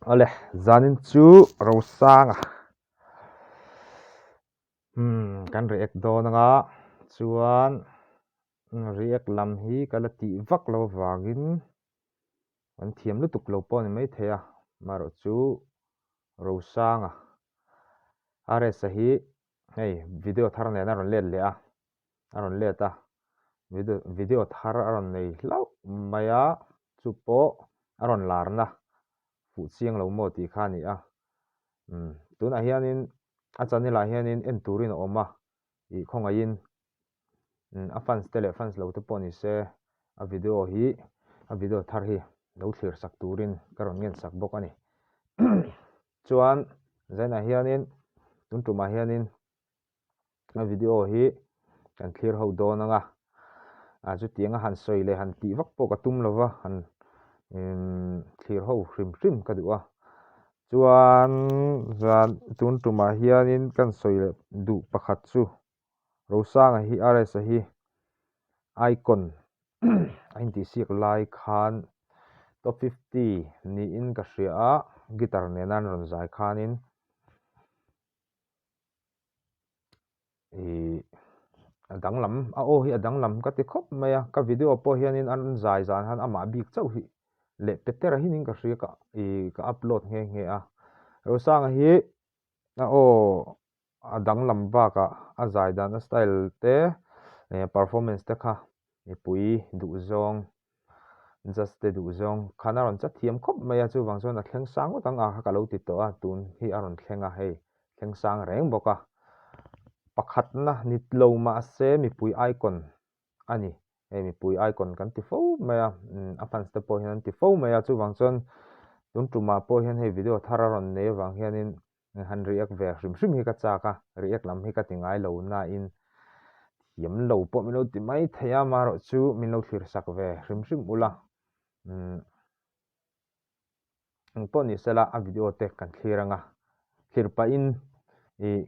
Ole zanin chu ro sang kan react do nga chuan react lam hi kala ti vak lo wangin an thiam lu tuk lo pon mai thea maro chu ro sang are sahi hey video thar ne na ron let le aron let video thar aron nei lau maya chu po aron larna fu chiang lo mo ti kha ni tuna hianin achani la hianin en turin oma I khonga in a fans tele fans lo te poni se a video thar hi lo thlir sak turin karon ngen sak bok ani chuan zaina hianin tuntuma hianin a video hi kan clear ho don anga a chu tianga han soi le han ti vak pok atum lova han clear ho hrim ka duwa chuan zan tuntuma hianin kan soi le du pakhat chu ro sang hi rs hi icon ain ti siak lai khan top 50 ni in ka hria a guitar ne nan ron zai khanin adang lam a o hi adang lam ka ti khop maya ka video po hianin an zai zan han ama bik chau hi le peter hi ning ka hria ka upload nge a ro sang hi o adang lam ba ka a zai dan style te performance te kha pui du zong just te du zong khana ron cha thiam khop maya chu wang zon a thleng sang tang a ka lo ti to a tun hi aron thlenga hei thleng sang reng boka pakhat na nit lo ma se mi pui icon ani mi pui icon kan ti fo maya a fans te po hian ti fo maya chu wang zon tun tuma po hian hei video thara ron ne wang hianin han react ve hrim hi ka chaka react lam hi ka tingai lo na in thiam lo po mi lo ti mai theya maro chu min lo thlir sak ve hrim ula po ni sela a video te kan thiranga thir pa in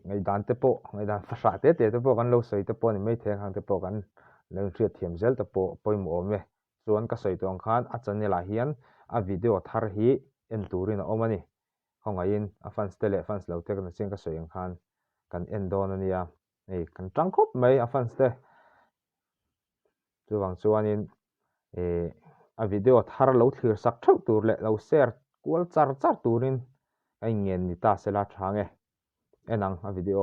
ngai dan te po ngai dan fasha te po kan lo soi te po ni mai theng hang te po kan lo thriat thiam zel te po poimo ome chuan ka soi tong khan a chanela hian a video thar hi en turin a omani honga in a fans tele fans lo te kan cheng ka soi ang khan kan en don ania kan tang khop mai a fans te chuwang chuanin a video thar lo thlir sak thau tur le lo share kual char turin ai ngen ni ta sela thange enang a video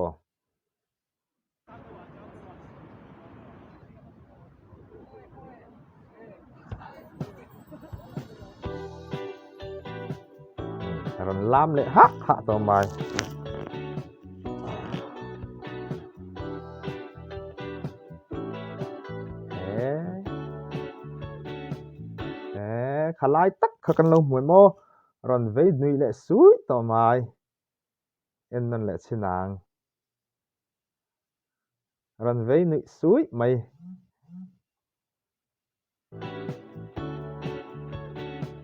ron lam le ha to mai khalai tak khakan lo muai mo ron vei nui le sui to mai en nan le chinang ron vei nui sui mai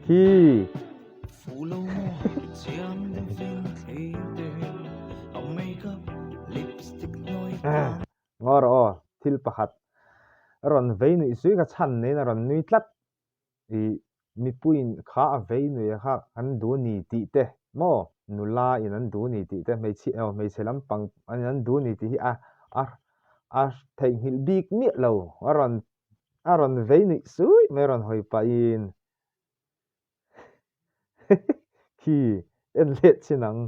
hi ngor o thil pakhat ron vei nui sui ka chan ne na ron nui tlat mi puin kha a vei nui kha an du ni ti te mo nula in an du ni ti te mei chelam pang an du ni ti hi a thei hil bik mi lo aron vei nui sui me ron hoi pa in hi en le chinang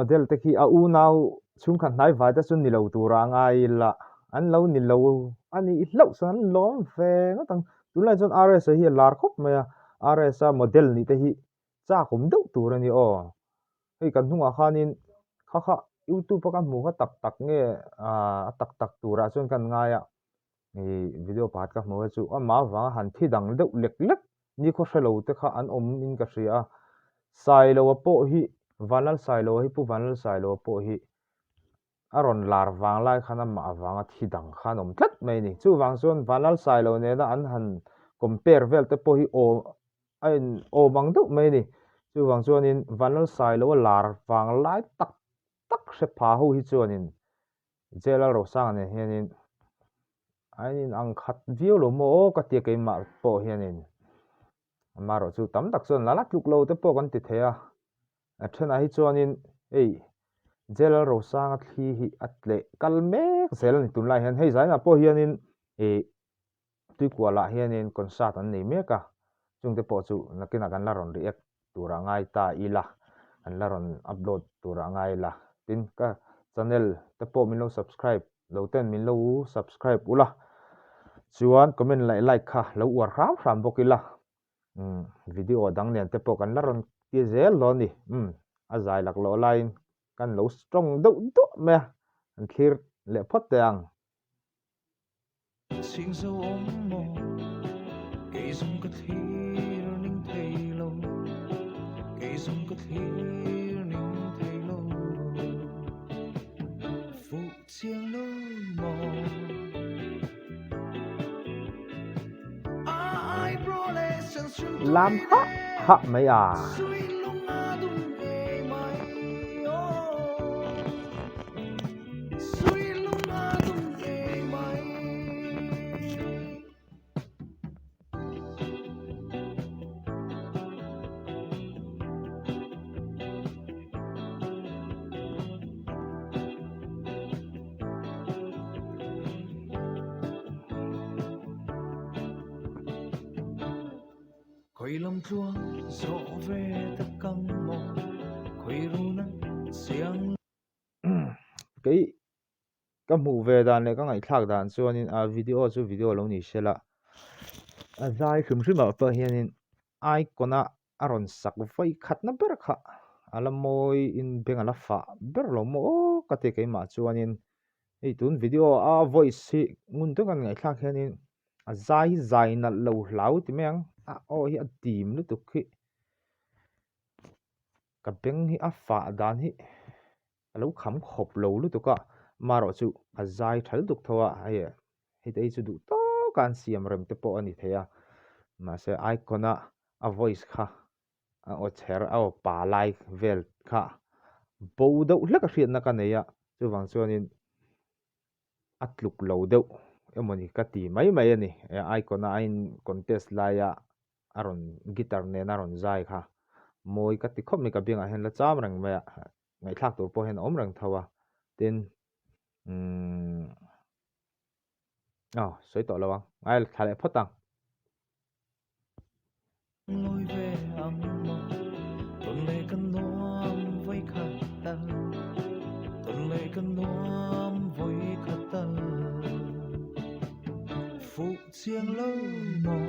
model te khi a u nau chung khan nai vai ta chun ni lo tura ngai la an lo ni lo ani hlo san lom fe ngotang tunlai chon rs hi lar khop maya rs model ni te hi cha kum deuh tur ani aw hei kan hnungah khanin kha YouTube kan hmu kha tak nge a tak tura chuan kan ngaia video pakhat ka hmu chu ama wanga han thi dang deuh lek ni kho hrelo te kha an om in ka hria sai lo po hi vanal sai lo hi pu vanal sai lo po hi aron lar wang lai khana ma wanga thi dang khan om tlat mai ni chu wang chuan vanal sai lo ne na an han compare vel te po hi o bang deuh mai ni chu wang chuan in vanal sai lo lar wang lai tak hre pha ho hi chuan in jela ro sang ne hianin ainin ang khat view lo mo ka tia ke ma po hianin maro chu tam tak chuan lala tluk lo te po kan ti thea a thena hi chuan in ei jela ro sang thi hi atle kalme zel ni tun lai hian hei zaina po hianin tui kwala hianin concert an nei meka chung te po chu nakina kan la ron react tura ngai ta ila an la ron upload tura ngai la tin ka channel te po min lo subscribe lo ten min lo subscribe ula chuan comment like kha lo war ram bokila video dang lian te po kan la ron ti zel lo ni a zai lak lo line kan lo strong do me an thlir le phot te ang xin dấu ôm mồ cây dung có thi ninh thầy lâu cây dung có thi ninh thầy lâu phụ chiêng lâu mồ ai bro lê sân xuân làm ha mấy à quay lâm chuông rõ về tất căng mong quay ru nắng xiang cái mũ về đàn này các ngày khác đàn cho nên video lâu nhỉ sẽ là dài khum khum mà phải hiện ai còn aron sak vai khát na ber kha alam moi in benga la fa ber lo mo ka te ke ma chuan in ei tun video a voice hi ngun to kan ngai khác hianin a zai na lo hlau ti meng o hi a tim lu tu khi ka beng hi a fa dan hi alo kham khop lo lu tu ka maro chu a zai thal duk thowa ai hi te chu du to kan siam rem te po ani theya ma se icona a voice kha a o cher a pa like vel kha bo do hlaka hriat na ka neya chu wang chuanin atluk lo deuh emoni ka ti mai ani icona in contest la ya aron guitar ne na ron zai kha moi ka ti khop mi ka binga hen la cham rang me ngai thak tur po hen om rang thawa tin soi to lawang ai thale photang lối về âm mộng tuần lệ cơn noam với khát ta tuần lệ cơn noam với khát ta phụ chiêng lâu mộng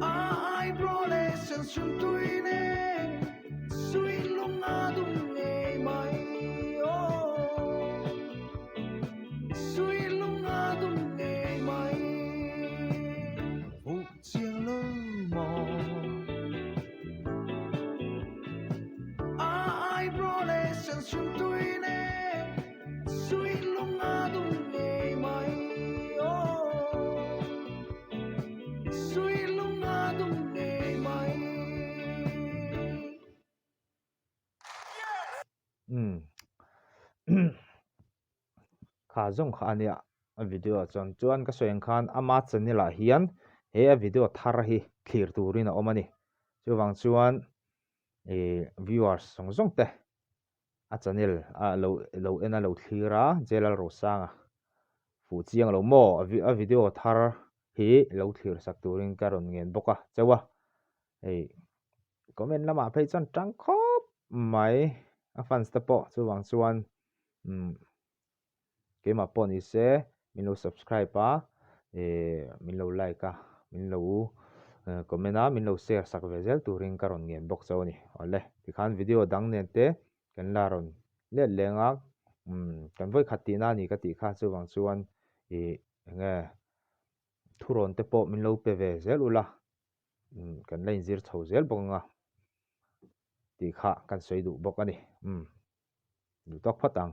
ai bro lê sân xuân tui nè suy lung a dung nghe mày suy lung a dung nghe mày phụ chiêng lâu mộng ai bro lê sân xuân tui nè suy lung a dung nghe mày suy lung a dung nghe mày kha zong kha ania a video chon chuan ka soeng khan ama chanela hian he a video thar hi thlir turin a omani chuwang chuan viewers zong te a channel a lo ena lo thira jelal ro sanga fu chiang lo mo a video thar hi lo thlir sak turin karon ngen boka chawa comment lama phei chon tang khop mai a fans te po chuwang chuan ke ma pon ise min lo subscribe min lo like min lo comment a min lo share sak ve zel turin karon ngem box zo ni ole ti khan video dang nen te kan la ron le lenga kan voi khati na ni ka ti kha chu wang chuan i nge thuron te po min lo pe ve zel ula kan lein zir chho zel bonga ti kha kan soi du bok ani du tok phatang